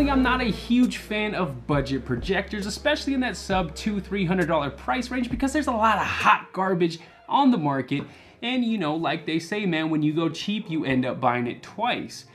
Normally, I'm not a huge fan of budget projectors, especially in that sub $200–300 price range, because there's a lot of hot garbage on the market. And you know, like they say, man, when you go cheap, you end up buying it twice.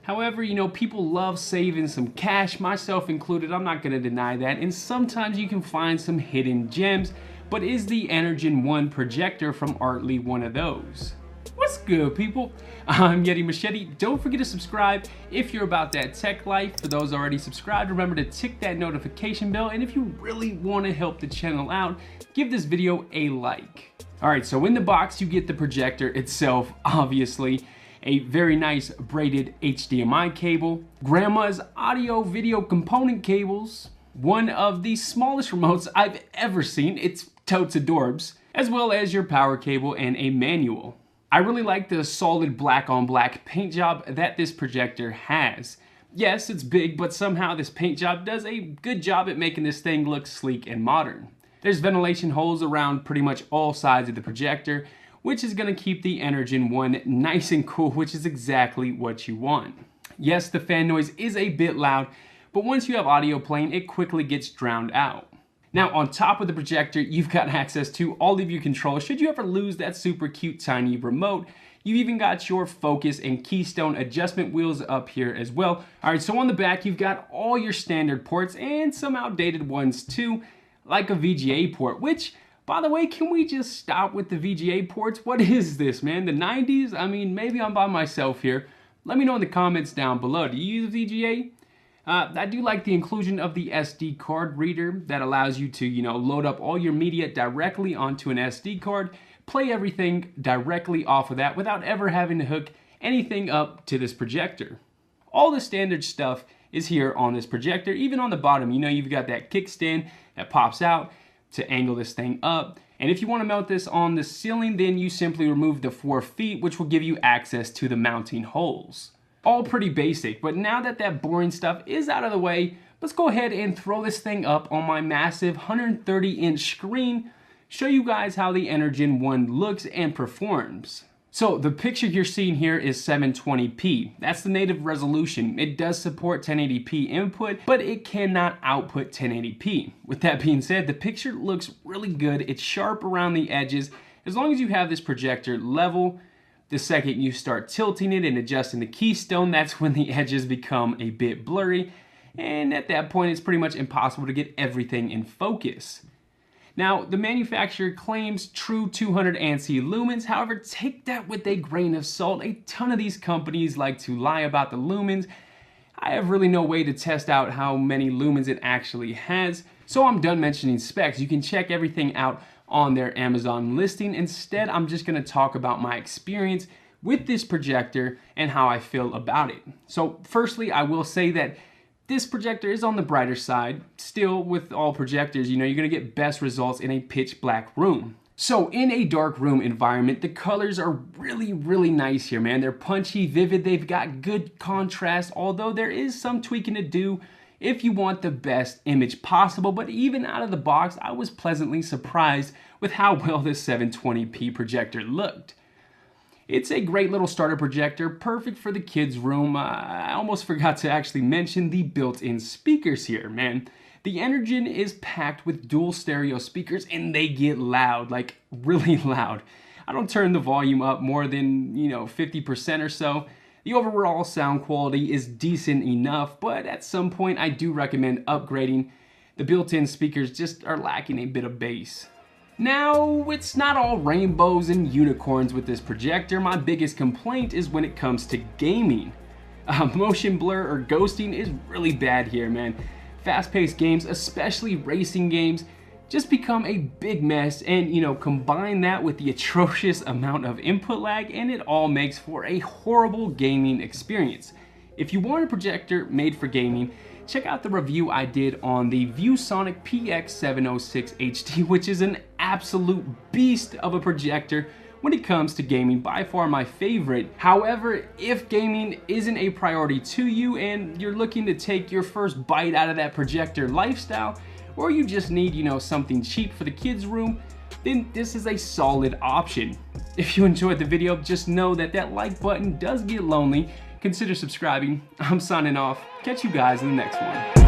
However, you know, people love saving some cash, myself included, I'm not gonna deny that, and sometimes you can find some hidden gems, but is the Energon 1 projector from Artlii one of those? What's good, people? I'm Yeti Machete. Don't forget to subscribe if you're about that tech life. For those already subscribed, remember to tick that notification bell, and if you really want to help the channel out, give this video a like. Alright, so in the box you get the projector itself, obviously, a very nice braided HDMI cable, grandma's audio video component cables, one of the smallest remotes I've ever seen, it's totes adorbs, as well as your power cable and a manual. I really like the solid black on black paint job that this projector has. Yes, it's big, but somehow this paint job does a good job at making this thing look sleek and modern. There's ventilation holes around pretty much all sides of the projector, which is going to keep the Energon 1 nice and cool, which is exactly what you want. Yes, the fan noise is a bit loud, but once you have audio playing, it quickly gets drowned out. Now, on top of the projector, you've got access to all of your controls should you ever lose that super cute tiny remote. You've even got your focus and keystone adjustment wheels up here as well. Alright, so on the back, you've got all your standard ports and some outdated ones too, like a VGA port, which, by the way, can we just stop with the VGA ports? What is this, man? The 90s? I mean, maybe I'm by myself here. Let me know in the comments down below. Do you use VGA? I do like the inclusion of the SD card reader that allows you to, you know, load up all your media directly onto an SD card, play everything directly off of that without ever having to hook anything up to this projector. All the standard stuff is here on this projector. Even on the bottom, you know, you've got that kickstand that pops out to angle this thing up. And if you want to mount this on the ceiling, then you simply remove the 4 feet, which will give you access to the mounting holes. All pretty basic, but now that that boring stuff is out of the way, let's go ahead and throw this thing up on my massive 130-inch screen, show you guys how the Energon 1 looks and performs. So the picture you're seeing here is 720p. That's the native resolution. It does support 1080p input, but it cannot output 1080p. With that being said, the picture looks really good. It's sharp around the edges. As long as you have this projector level, the second you start tilting it and adjusting the keystone, that's when the edges become a bit blurry. And at that point, it's pretty much impossible to get everything in focus. Now, the manufacturer claims true 200 ANSI lumens. However, take that with a grain of salt. A ton of these companies like to lie about the lumens. I have really no way to test out how many lumens it actually has. So I'm done mentioning specs. You can check everything out on their Amazon listing. Instead, I'm just going to talk about my experience with this projector and how I feel about it. So firstly, I will say that this projector is on the brighter side. Still, with all projectors, you know, you're going to get best results in a pitch black room. So in a dark room environment, the colors are really nice here, man. They're punchy, vivid, they've got good contrast, although there is some tweaking to do if you want the best image possible. But even out of the box, I was pleasantly surprised with how well this 720p projector looked. It's a great little starter projector, perfect for the kids' room. I almost forgot to actually mention the built-in speakers here, man. The Energon is packed with dual stereo speakers and they get loud, like really loud. I don't turn the volume up more than, 50% or so. The overall sound quality is decent enough, but at some point I do recommend upgrading. The built-in speakers just are lacking a bit of bass. Now, it's not all rainbows and unicorns with this projector. My biggest complaint is when it comes to gaming. Motion blur or ghosting is really bad here, man. Fast-paced games, especially racing games, just become a big mess, and combine that with the atrocious amount of input lag and it all makes for a horrible gaming experience. If you want a projector made for gaming, check out the review I did on the ViewSonic PX706 HD, which is an absolute beast of a projector when it comes to gaming, by far my favorite. However, if gaming isn't a priority to you and you're looking to take your first bite out of that projector lifestyle, or you just need, something cheap for the kids' room, then this is a solid option. If you enjoyed the video, just know that that like button does get lonely. consider subscribing. I'm signing off. Catch you guys in the next one.